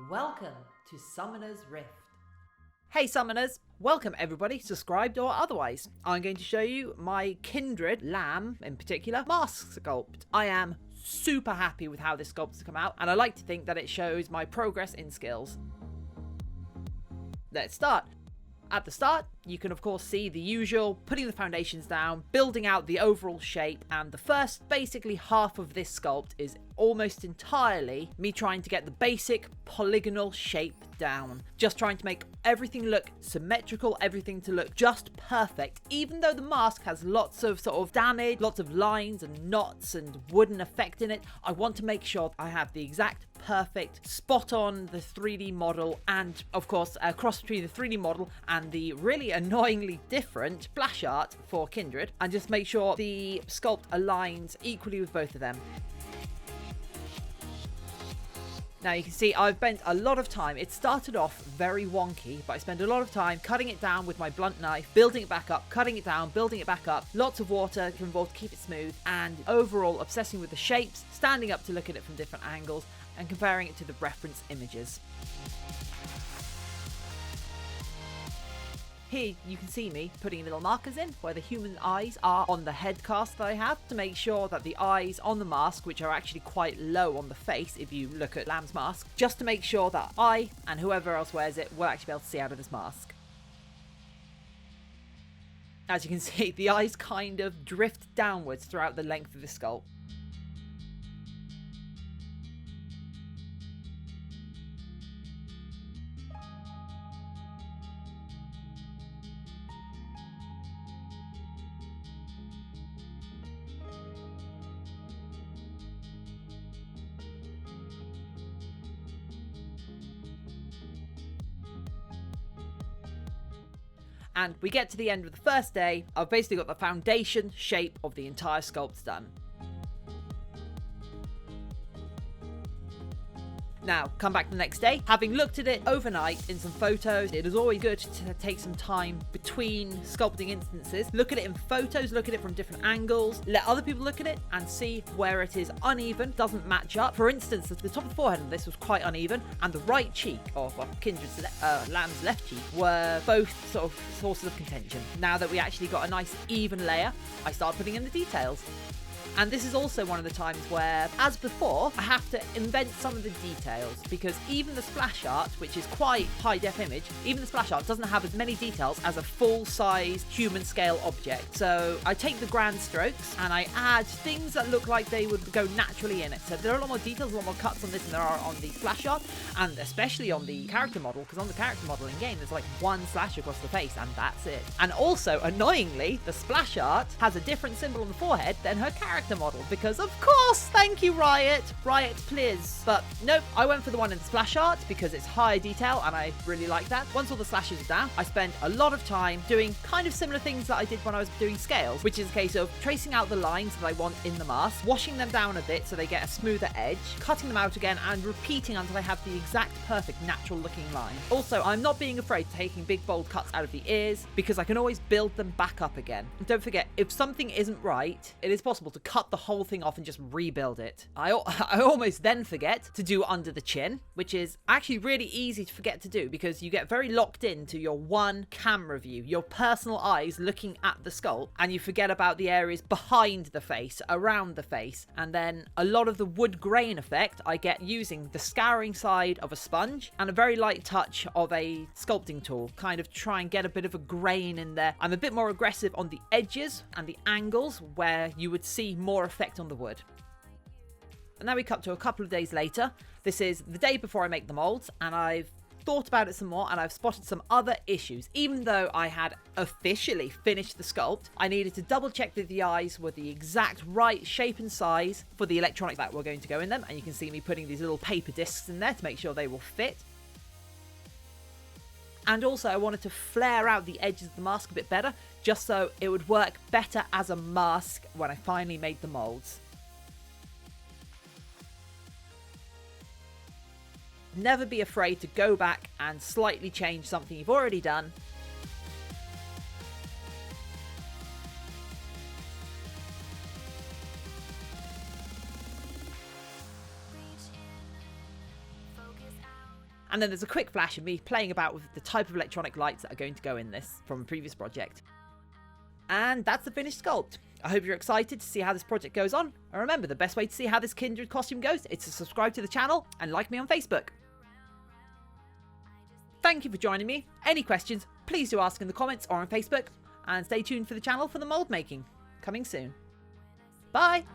Welcome to Summoner's Rift. Hey Summoners! Welcome everybody, subscribed or otherwise. I'm going to show you my Kindred, lamb in particular, mask sculpt. I am super happy with how this sculpt has come out, and I like to think that it shows my progress in skills. Let's start. At the start, you can of course see the usual, putting the foundations down, building out the overall shape, and the first basically half of this sculpt is almost entirely me trying to get the basic polygonal shape down. Just trying to make everything look symmetrical, everything to look just perfect, even though the mask has lots of sort of damage, lots of lines and knots and wooden effect in it. I want to make sure I have the exact perfect spot on the 3D model, and of course a cross between the 3D model and the really annoyingly different splash art for Kindred, and just make sure the sculpt aligns equally with both of them. Now you can see I've spent a lot of time. It started off very wonky, but I spent a lot of time cutting it down with my blunt knife, building it back up, cutting it down, building it back up. Lots of water involved to keep it smooth, and overall obsessing with the shapes, standing up to look at it from different angles, and comparing it to the reference images. Here you can see me putting little markers in where the human eyes are on the head cast that I have, to make sure that the eyes on the mask, which are actually quite low on the face if you look at Lamb's mask, just to make sure that I and whoever else wears it will actually be able to see out of this mask. As you can see, the eyes kind of drift downwards throughout the length of the sculpt. And we get to the end of the first day. I've basically got the foundation shape of the entire sculpt done. Now, come back the next day, having looked at it overnight in some photos. It is always good to take some time between sculpting instances. Look at it in photos, look at it from different angles, let other people look at it and see where it is uneven, doesn't match up. For instance, the top of the forehead of this was quite uneven, and the right cheek of Kindred's lamb's left cheek were both sort of sources of contention. Now that we actually got a nice even layer, I start putting in the details. And this is also one of the times where, as before, I have to invent some of the details, because even the splash art, which is quite high def image, even the splash art doesn't have as many details as a full-size human scale object. So I take the grand strokes and I add things that look like they would go naturally in it. So there are a lot more details, a lot more cuts on this than there are on the splash art, and especially on the character model, because on the character model in game there's like one slash across the face and that's it. And also, annoyingly, the splash art has a different symbol on the forehead than her character model, because of course, thank you Riot, please. But nope, I went for the one in the splash art because it's higher detail and I really like that. Once all the slashes are down, I spent a lot of time doing kind of similar things that I did when I was doing scales, which is a case of tracing out the lines that I want in the mask, washing them down a bit so they get a smoother edge, cutting them out again and repeating until I have the exact perfect natural looking line. Also, I'm not being afraid of taking big bold cuts out of the ears, because I can always build them back up again. And don't forget, if something isn't right, it is possible to cut the whole thing off and just rebuild it. I almost then forget to do under the chin, which is actually really easy to forget to do because you get very locked into your one camera view, your personal eyes looking at the sculpt, and you forget about the areas behind the face, around the face. And then a lot of the wood grain effect I get using the scouring side of a sponge and a very light touch of a sculpting tool, kind of try and get a bit of a grain in there. I'm a bit more aggressive on the edges and the angles where you would see more effect on the wood. And now we cut to a couple of days later. This is the day before I make the molds, and I've thought about it some more and I've spotted some other issues. Even though I had officially finished the sculpt, I needed to double check that the eyes were the exact right shape and size for the electronics that were going to go in them, and you can see me putting these little paper discs in there to make sure they will fit. And also I wanted to flare out the edges of the mask a bit better, just so it would work better as a mask when I finally made the molds. Never be afraid to go back and slightly change something you've already done. And then there's a quick flash of me playing about with the type of electronic lights that are going to go in this from a previous project. And that's the finished sculpt. I hope you're excited to see how this project goes on. And remember, the best way to see how this Kindred costume goes is to subscribe to the channel and like me on Facebook. Thank you for joining me. Any questions, please do ask in the comments or on Facebook. And stay tuned for the channel for the mould making. Coming soon. Bye!